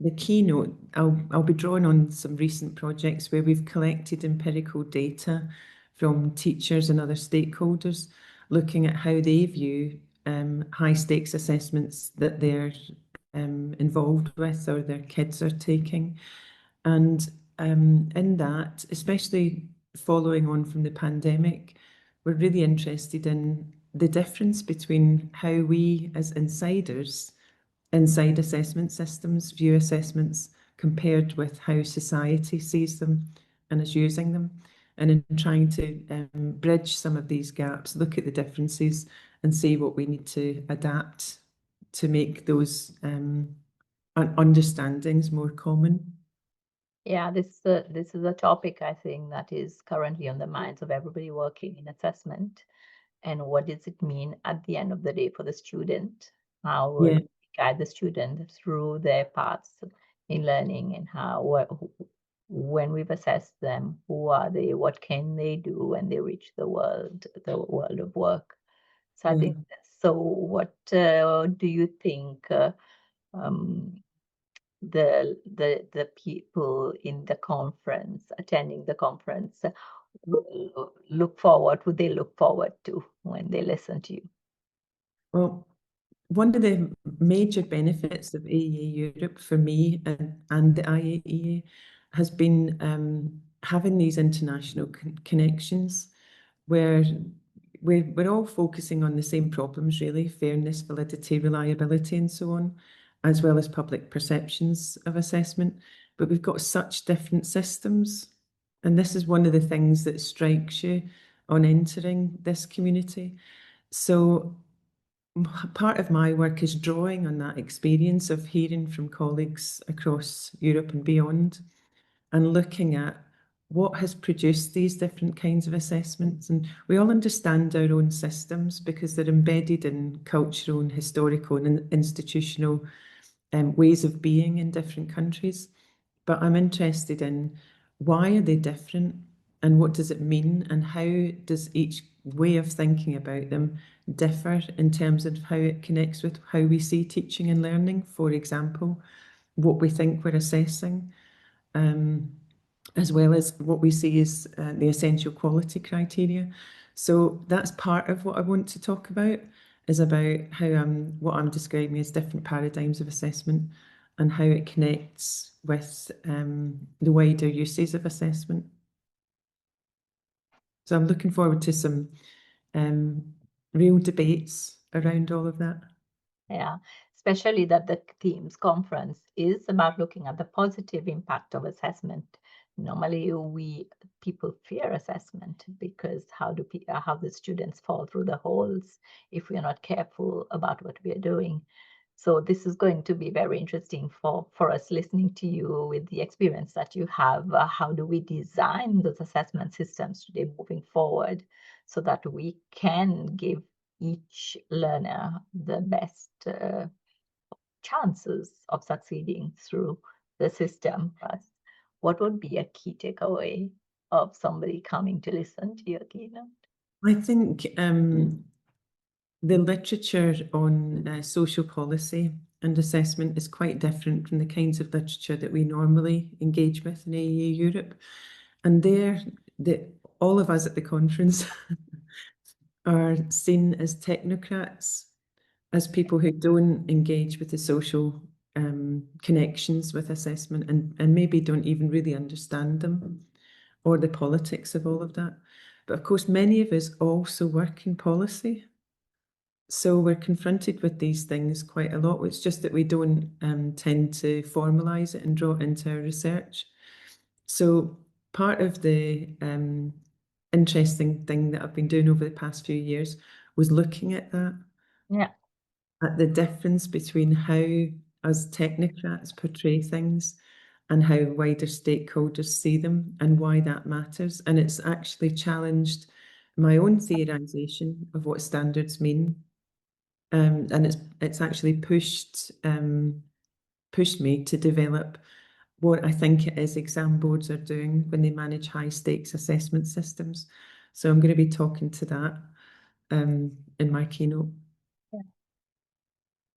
the keynote, I'll be drawing on some recent projects where we've collected empirical data from teachers and other stakeholders, looking at how they view high stakes assessments that they're involved with or their kids are taking. And in that, especially following on from the pandemic, we're really interested in the difference between how we as insiders inside assessment systems view assessments compared with how society sees them and is using them. And in trying to bridge some of these gaps, look at the differences and see what we need to adapt to make those understandings more common. Yeah, this is a topic I think that is currently on the minds of everybody working in assessment. And what does it mean at the end of the day for the student? How will Yeah. we guide the student through their paths in learning, and when we've assessed them, who are they? What can they do when they reach the world of work? So I think so. What do you think? Um, the people in the conference, attending the conference, will look forward, would they look forward to when they listen to you? Well, one of the major benefits of AEA Europe for me and the IAEA has been having these international connections where we're all focusing on the same problems, really: fairness, validity, reliability, and so on, as well as public perceptions of assessment. But we've got such different systems. And this is one of the things that strikes you on entering this community. So part of my work is drawing on that experience of hearing from colleagues across Europe and beyond, and looking at what has produced these different kinds of assessments. And we all understand our own systems because they're embedded in cultural and historical and institutional ways of being in different countries. But I'm interested in why are they different and what does it mean, and how does each way of thinking about them differ in terms of how it connects with how we see teaching and learning, for example, what we think we're assessing, as well as what we see as the essential quality criteria. So that's part of what I want to talk about, is about how what I'm describing as different paradigms of assessment and how it connects with the wider uses of assessment. So I'm looking forward to some real debates around all of that. Yeah, especially that the themes conference is about looking at the positive impact of assessment. Normally, people fear assessment because how the students fall through the holes if we are not careful about what we are doing. So this is going to be very interesting for us listening to you with the experience that you have. How do we design those assessment systems today moving forward so that we can give each learner the best chances of succeeding through the system? What would be a key takeaway of somebody coming to listen to your keynote? I think the literature on social policy and assessment is quite different from the kinds of literature that we normally engage with in AEA Europe. And all of us at the conference are seen as technocrats, as people who don't engage with the social connections with assessment, and maybe don't even really understand them or the politics of all of that. But of course, many of us also work in policy. So we're confronted with these things quite a lot. It's just that we don't tend to formalise it and draw it into our research. So part of the interesting thing that I've been doing over the past few years was looking at that. Yeah. At the difference between how us technocrats portray things and how wider stakeholders see them, and why that matters. And it's actually challenged my own theorisation of what standards mean. And it's actually pushed me to develop what I think it is exam boards are doing when they manage high stakes assessment systems. So I'm going to be talking to that in my keynote.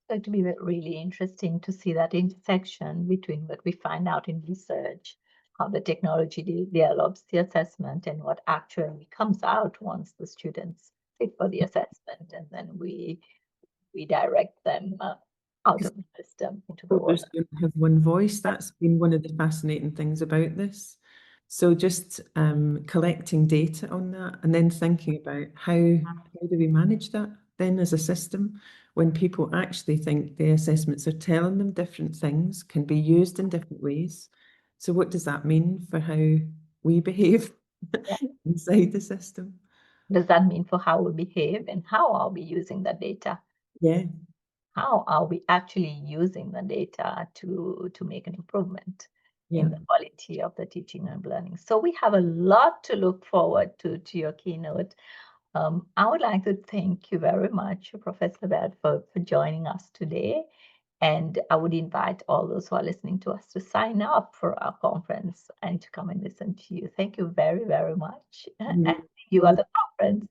going to be really interesting to see that intersection between what we find out in research, how the technology develops the assessment, and what actually comes out once the students sit for the assessment, and then we direct them out of the system into the world. Don't have one voice. That's been one of the fascinating things about this. So just collecting data on that and then thinking about how do we manage that then as a system when people actually think the assessments are telling them different things, can be used in different ways. So what does that mean for how we behave inside the system? Does that mean for how we behave, and how are we using the data? Yeah. How are we actually using the data to make an improvement in the quality of the teaching and learning? So we have a lot to look forward to your keynote. I would like to thank you very much, Professor Baird, for joining us today. And I would invite all those who are listening to us to sign up for our conference and to come and listen to you. Thank you very, very much. And see you at the conference.